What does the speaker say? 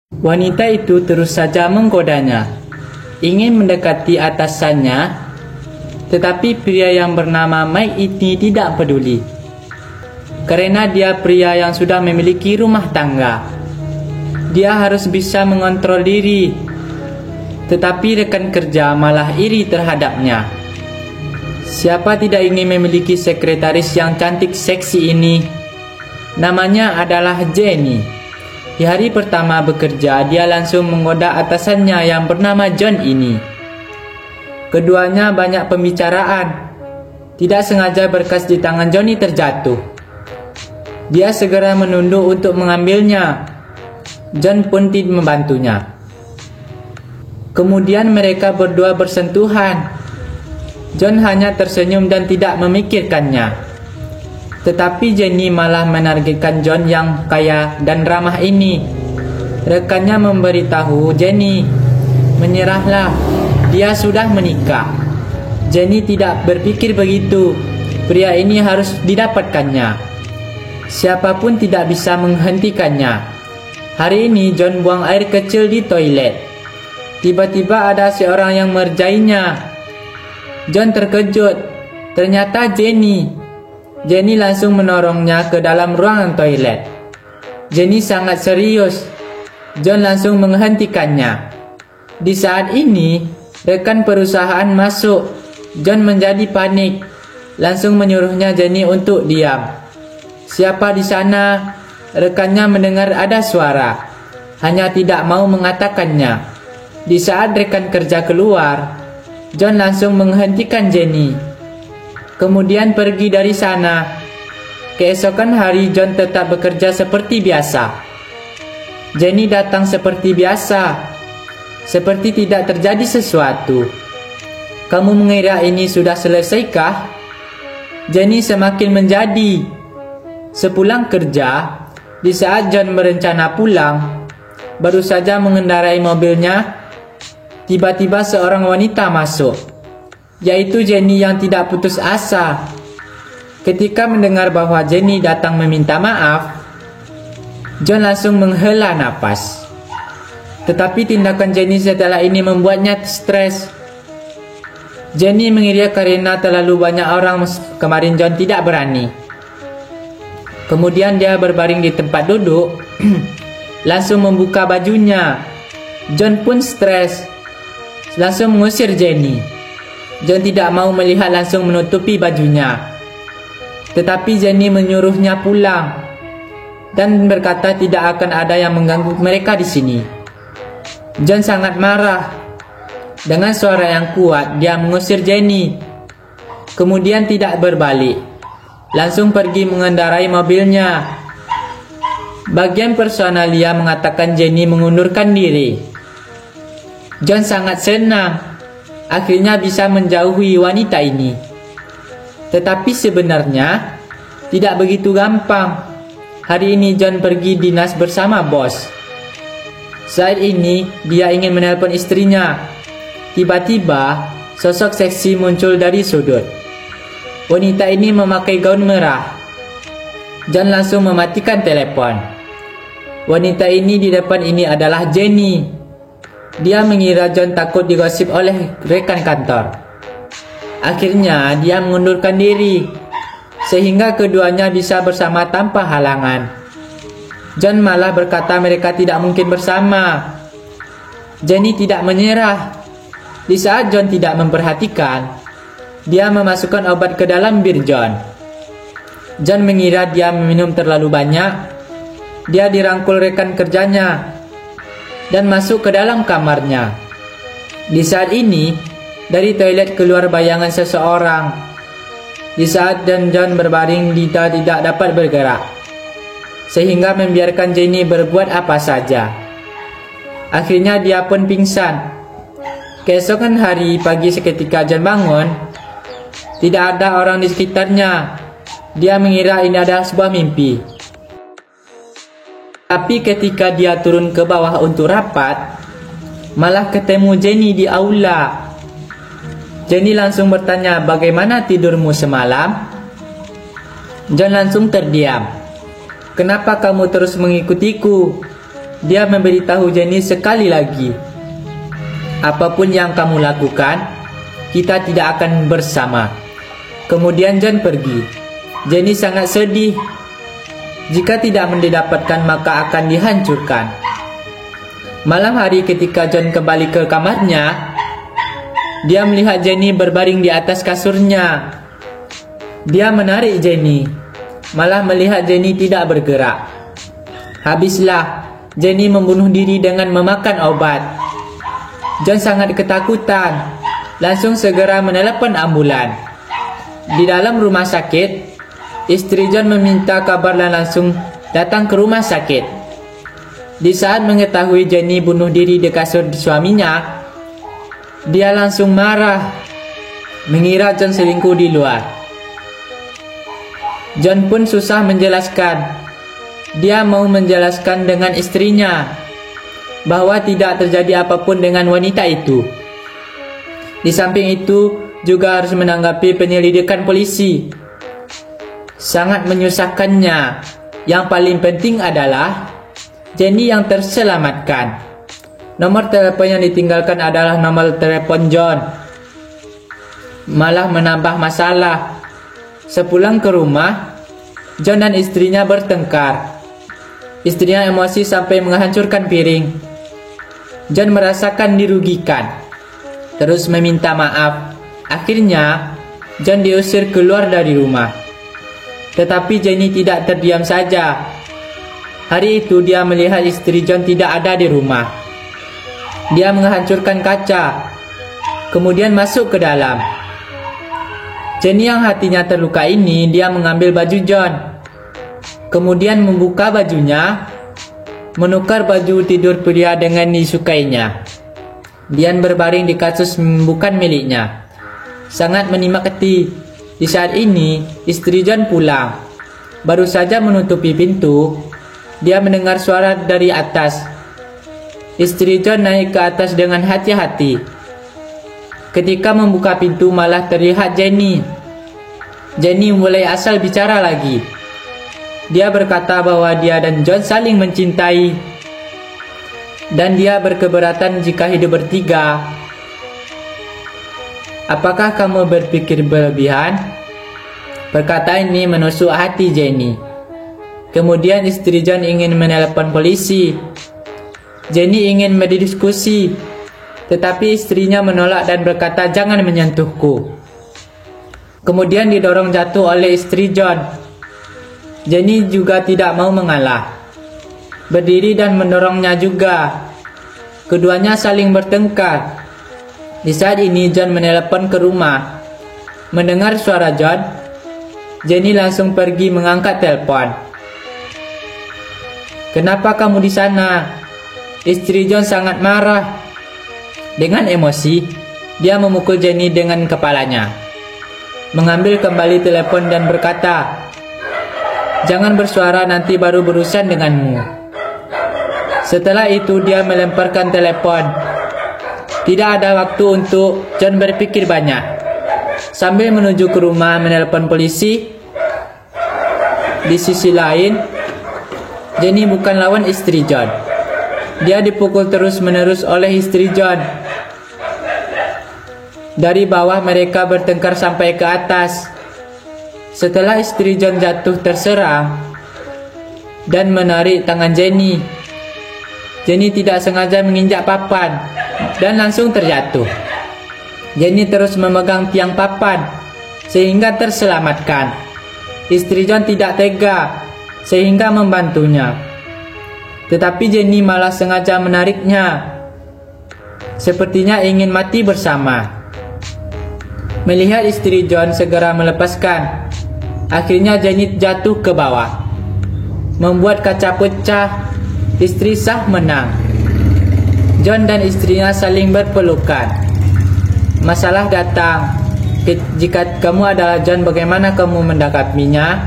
Wanita itu terus saja menggodanya, ingin mendekati atasannya, tetapi pria yang bernama Mike ini tidak peduli. Karena dia pria yang sudah memiliki rumah tangga, dia harus bisa mengontrol diri. Tetapi rekan kerja malah iri terhadapnya. Siapa tidak ingin memiliki sekretaris yang cantik seksi ini? Namanya adalah Jenny. Di hari pertama bekerja, dia langsung menggoda atasannya yang bernama John ini. Keduanya banyak pembicaraan. Tidak sengaja berkas di tangan Johnny terjatuh. Dia segera menunduk untuk mengambilnya. John pun tidak membantunya. Kemudian mereka berdua bersentuhan. John hanya tersenyum dan tidak memikirkannya. Tetapi Jenny malah menargetkan John yang kaya dan ramah ini. Rekannya memberitahu Jenny, menyerahlah, dia sudah menikah. Jenny tidak berpikir begitu. Pria ini harus didapatkannya. Siapapun tidak bisa menghentikannya. Hari ini John buang air kecil di toilet. Tiba-tiba ada seorang yang mengerjainya. John terkejut. Ternyata Jenny. Jenny langsung menorongnya ke dalam ruangan toilet. Jenny sangat serius. John langsung menghentikannya. Di saat ini, rekan perusahaan masuk. John menjadi panik. Langsung menyuruhnya Jenny untuk diam. Siapa di sana? Rekannya mendengar ada suara. Hanya tidak mau mengatakannya. Di saat rekan kerja keluar, John langsung menghentikan Jenny. Kemudian pergi dari sana. Keesokan hari John tetap bekerja seperti biasa. Jenny datang seperti biasa. Seperti tidak terjadi sesuatu. Kamu mengira ini sudah selesaikah? Jenny semakin menjadi. Sepulang kerja, di saat John berencana pulang, baru saja mengendarai mobilnya, tiba-tiba seorang wanita masuk, yaitu Jenny yang tidak putus asa. Ketika mendengar bahwa Jenny datang meminta maaf, John langsung menghela napas. Tetapi tindakan Jenny setelah ini membuatnya stres. Jenny mengira karena terlalu banyak orang kemarin John tidak berani. Kemudian dia berbaring di tempat duduk, langsung membuka bajunya. John pun stres. Langsung mengusir Jenny. John tidak mau melihat, langsung menutupi bajunya. Tetapi Jenny menyuruhnya pulang dan berkata tidak akan ada yang mengganggu mereka di sini. John sangat marah. Dengan suara yang kuat, dia mengusir Jenny. Kemudian tidak berbalik. Langsung pergi mengendarai mobilnya. Bagian personalia mengatakan Jenny mengundurkan diri. John sangat senang. Akhirnya bisa menjauhi wanita ini. Tetapi sebenarnya tidak begitu gampang. Hari ini John pergi dinas bersama bos. Saat ini dia ingin menelpon istrinya. Tiba-tiba sosok seksi muncul dari sudut. Wanita ini memakai gaun merah. John langsung mematikan telepon. Wanita ini di depan ini adalah Jenny. Dia mengira John takut digosip oleh rekan kantor. Akhirnya dia mengundurkan diri, sehingga keduanya bisa bersama tanpa halangan. John malah berkata mereka tidak mungkin bersama. Jenny tidak menyerah. Di saat John tidak memperhatikan, dia memasukkan obat ke dalam bir John. John mengira dia meminum terlalu banyak. Dia dirangkul rekan kerjanya dan masuk ke dalam kamarnya. Di saat ini, dari toilet keluar bayangan seseorang. Di saat John berbaring, dia tidak dapat bergerak, sehingga membiarkan Jenny berbuat apa saja. Akhirnya dia pun pingsan. Keesokan hari pagi seketika John bangun, tidak ada orang di sekitarnya. Dia mengira ini adalah sebuah mimpi. Tapi ketika dia turun ke bawah untuk rapat, malah ketemu Jenny di aula. Jenny langsung bertanya, "Bagaimana tidurmu semalam?" John langsung terdiam. "Kenapa kamu terus mengikutiku?" dia memberitahu Jenny sekali lagi, apapun yang kamu lakukan, kita tidak akan bersama. Kemudian John pergi. Jenny sangat sedih. Jika tidak mendapatkan maka akan dihancurkan. Malam hari ketika John kembali ke kamarnya, dia melihat Jenny berbaring di atas kasurnya. Dia menarik Jenny, malah melihat Jenny tidak bergerak. Habislah Jenny membunuh diri dengan memakan obat. John sangat ketakutan, langsung segera menelepon ambulan. Di dalam rumah sakit, istri John meminta kabar dan langsung datang ke rumah sakit. Di saat mengetahui Jenny bunuh diri di kasur suaminya, dia langsung marah, mengira John selingkuh di luar. John pun susah menjelaskan. Dia mau menjelaskan dengan istrinya bahwa tidak terjadi apapun dengan wanita itu. Di samping itu, juga harus menanggapi penyelidikan polisi. Sangat menyusahkannya. Yang paling penting adalah Jenny yang terselamatkan. Nomor telepon yang ditinggalkan adalah nomor telepon John. Malah menambah masalah. Sepulang ke rumah, John dan istrinya bertengkar. Istrinya emosi sampai menghancurkan piring. John merasakan dirugikan, terus meminta maaf. Akhirnya, John diusir keluar dari rumah. Tetapi Jenny tidak terdiam saja. Hari itu dia melihat istri John tidak ada di rumah. Dia menghancurkan kaca, kemudian masuk ke dalam. Jenny yang hatinya terluka ini, dia mengambil baju John. Kemudian membuka bajunya, menukar baju tidur pria dengan disukainya. Dia berbaring di kasur bukan miliknya. Sangat menikmati. Di saat ini, istri John pulang. Baru saja menutupi pintu, dia mendengar suara dari atas. Istri John naik ke atas dengan hati-hati. Ketika membuka pintu malah terlihat Jenny. Jenny mulai asal bicara lagi. Dia berkata bahwa dia dan John saling mencintai. Dan dia berkeberatan jika hidup bertiga. Apakah kamu berpikir berlebihan? Perkataan ini menusuk hati Jenny. Kemudian istri John ingin menelepon polisi. Jenny ingin berdiskusi, tetapi istrinya menolak dan berkata jangan menyentuhku. Kemudian didorong jatuh oleh istri John. Jenny juga tidak mau mengalah. Berdiri dan mendorongnya juga. Keduanya saling bertengkar. Di saat ini John menelepon ke rumah. Mendengar suara John, Jenny langsung pergi mengangkat telepon. Kenapa kamu di sana? Istri John sangat marah. Dengan emosi, dia memukul Jenny dengan kepalanya. Mengambil kembali telepon dan berkata, jangan bersuara, nanti baru berurusan denganmu. Setelah itu dia melemparkan telepon. Tidak ada waktu untuk John berpikir banyak. Sambil menuju ke rumah menelpon polisi. Di sisi lain, Jenny bukan lawan istri John. Dia dipukul terus-menerus oleh istri John. Dari bawah mereka bertengkar sampai ke atas. Setelah istri John jatuh terserang dan menarik tangan Jenny, Jenny tidak sengaja menginjak papan dan langsung terjatuh. Jenny terus memegang tiang papan sehingga terselamatkan. Istri John tidak tega sehingga membantunya. Tetapi Jenny malah sengaja menariknya. Sepertinya ingin mati bersama. Melihat istri John segera melepaskan, akhirnya Jenny jatuh ke bawah. Membuat kaca pecah, istri sah menang. John dan istrinya saling berpelukan. Masalah datang. Jika kamu adalah John, bagaimana kamu mendekatinya?